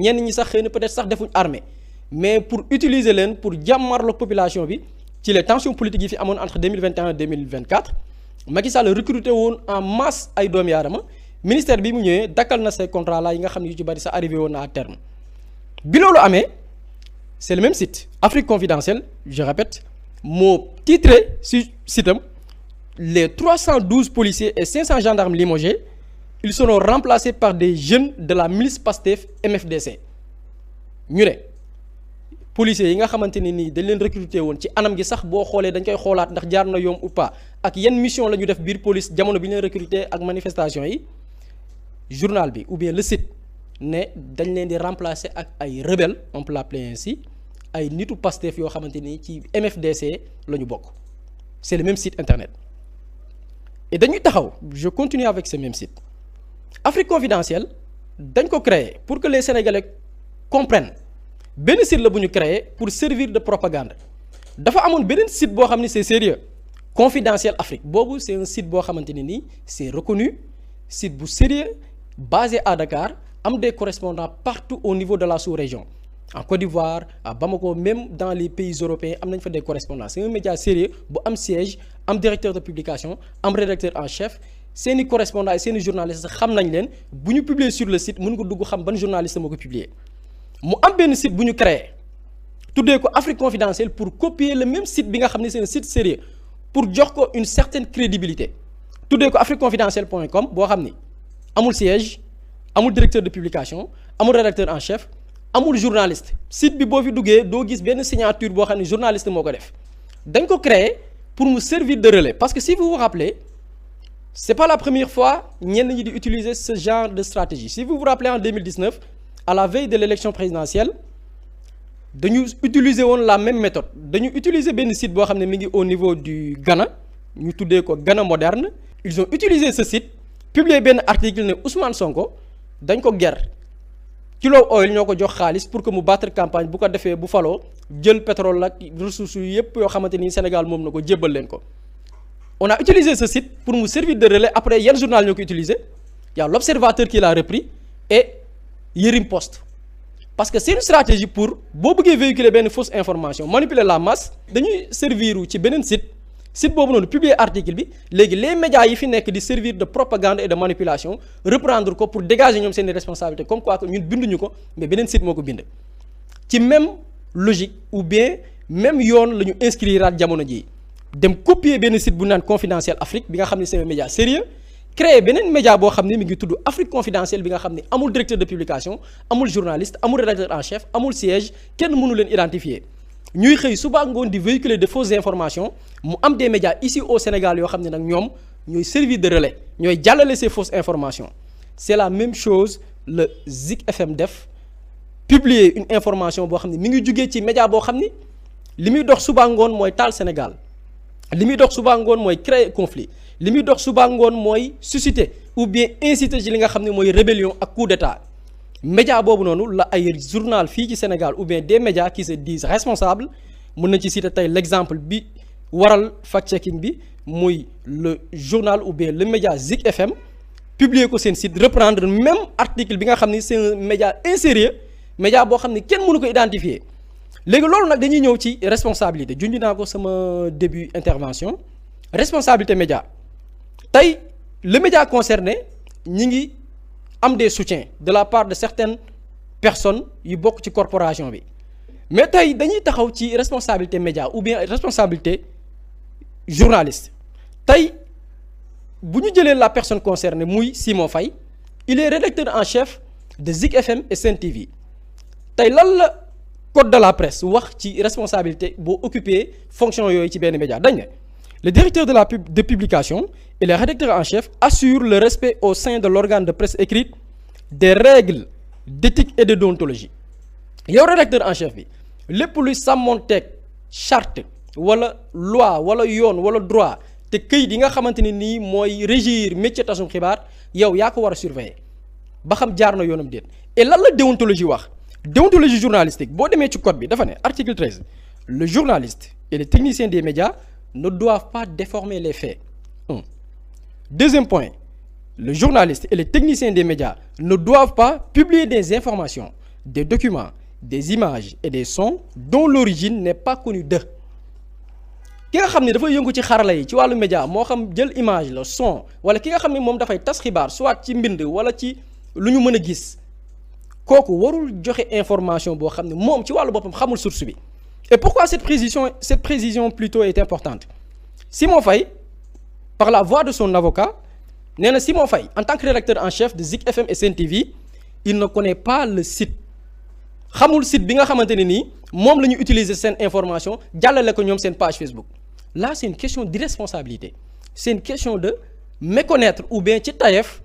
ñenn ñi sax xëy na peut-être sax defuñ armée mais pour utiliser leen pour jàmmarloog population bi ci les tensions politiques yi fi amoon entre 2021 et 2024 Macky Sall recruté woon en masse ay doomi aadama ministère bi mu ñëwee dakkal na ces contrats là yi nga xam ne yu ci bari sax arrivé woon na à terme bi loolu amee c'est le même site Afrique Confidentielle je répète moo titré si sitam les 312 policiers et 500 gendarmes limogés ils seront remplacés par des jeunes de la milice Pastef MFDC ñu ne policiers yi nga xamante ne nii dañ leen recruter woon ci anam gi sax boo xoolee dañ koy xoolaat ndax jaar na yoon ou pas ak yan mission la ñu def biir police jamono bi ñu leen recruter ak manifestation yi journal bi ou bien le site ne dañ leen di remplacer ak ay rebelles on peut l'appeler ainsi ay nitu Pastef yoo xamante ni ci MFDC la ñu bokk c'est le même site internet et dañuy taxaw je continue avec ce même site Afrique Confidentielle dañ ko créer pour que les Sénégalais comprennent benn site la bu ñu créé pour servir de propagande dafa amoon beneen site boo xam ne c'est sérieux Confidentiel Afrique boobu c'est un site boo xamante ne nii c'est reconnu site bu sérieux basé à Dakar am des correspondants partout au niveau de la sous-région en Côte d'Ivoire à Bamako même dans les pays européens am nañ fa des correspondants c'est un média sérieux bu am siège am directeur de publication am rédacteur en chef seeni correspondants seeni journalistes xam nañ leen bu ñu publier sur le site mën nga dugg xam ban journaliste moo ko publier mu am benn site bu ñu créé tuddee ko Afrique Confidentielle pour copier le même site bi nga xam ne c'est un site sérieux pour jox ko une certaine crédibilité tuddee ko afriqueconfidentielle.com boo xam ni amul siège amul directeur de publication amul rédacteur en chef amul journaliste site bi boo fi duggee doo gis benn signature boo xam ne journaliste moo ko def dañ ko créer pour mu servir de relais parce que si vous vous rappelez c'est pas la première fois ñenn ñi di utiliser ce genre de stratégie si vous vous rappelez en 2019 à la veille de l'élection présidentielle dañu utiliser woon la même méthode dañu utiliser benn site boo xam ne mi ngi au niveau du Ghana ñu tuddee ko Ghana moderne ils ont utilisé ce site publié benn article ne Ousmane Sonko dañ ko ger kilo oil ñoo ko jox xaalis pour que mu battre campagne bu ko defee bu faloo jël pétrole ak ressources yu yëpp yoo xamante ni Sénégal moom na ko jébbal leen ko on a utilisé ce site pour mu servir de relais après yenn journal ñoo ko utilisé y a l'Observateur qui l'a repris et Yerim Post parce que c'est une stratégie pour boo bëggee véhiculer benn fausse information manipuler la masse dañuy servir ci beneen site boobu noonu publier article bi léegi les médias yi fi nekk di servir de propagande et de manipulation reprendre ko pour dégager ñoom seen responsabilité comme quoi que ñun binduñu ko mais beneen site moo ko bind ci même logique ou bien même yoon la ñu inscriraat jamono jii dem copier benn site bu naan Confidentiel Afrique bi nga xam ne c'est un média sérieux créer beneen média boo xam ne mi ngi tudd Afrique Confidentielle bi nga xam ne amul directeur de publication amul journaliste amul rédacteur en chef amul siège kenn mënu leen identifier ñuy xëy suba ngoon di véhiculer de fausses informations mu am des médias ici au Sénégal yoo xam ne nag ñoom ñooy servir de relais ñooy jàllale ces fausses informations c'est la même chose le Zik FM def publier une information boo xam ne mi ngi jugee ci média boo xam ni li muy dox suba ngoon mooy taal Sénégal li muy dox suba ngoon mooy créer conflit li muy dox suba ngoon mooy susciter ou bien inciter ci li nga xam ne mooy rébellion ak coup d'état média boobu noonu la ay journal fii ci Sénégal ou bien des médias qui se disent responsables mën nañ ci citer tey l'exemple bi waral fact-checking bi muy le journal ou bien le média Zik FM publier ko seen site reprendre même article bi nga xam ni c'est un média insérieux média boo xam ni kenn mënu ko identifier léegi loolu nag dañuy ñëw ci responsabilité junj naa ko sama début intervention responsabilité média tey le média concerné ñi ngi am des soutiens de la part de certaines personnes yu bokk ci corporation bi mais tey dañuy taxaw ci responsabilité média ou bien responsabilité journaliste tey bu ñu jëlee la personne concernée muy Simon Faye il est rédacteur en chef de Zik FM et Sen TV tey lan la code de la presse wax ci responsabilité boo occuper fonction yooyu ci benn média dañ ne le directeur de publication et le rédacteur en chef assurent le respect au sein de l'organe de presse écrite des règles d'éthique et de déontologie yow rédacteur en chef bi lépp luy sàmmonteeg charte wala loi wala yoon wala droit te këyit yi nga xamante ne nii mooy régir métier tasum xibaar yow yaa ko war a surveiller ba xam jaar na yoonam déet et lan la déontologie wax déontologie journalistique boo demee ci code bi dafa ne article 13 le journaliste et les techniciens des médias ne doivent pas déformer les faits. Deuxième point, le journaliste et les techniciens des médias ne doivent pas publier des informations des documents, des images et des sons dont l'origine n'est pas connue d'eux. ki nga xam ne dafay yëngu ci xarala yi ci wàllu média moo xam jël image la son wala ki nga xam ne moom dafay tas xibaar soit ci mbind wala ci lu ñu mën a gis kooku warul joxe information boo xam ne moom ci wàllu boppam xamul source bi. Et pourquoi cette précision plutôt est importante? Simon Faye, par la voix de son avocat, nee na Simon Faye en tant que rédacteur en chef de Zik FM et Sen TV, il ne connaît pas le site. xamul site bi nga xamante ne nii moom la ñu utiliser seen information jàllale ko ñoom seen page Facebook. Là c'est une question d'irresponsabilité, c'est une question de méconnaître ou bien ci tayef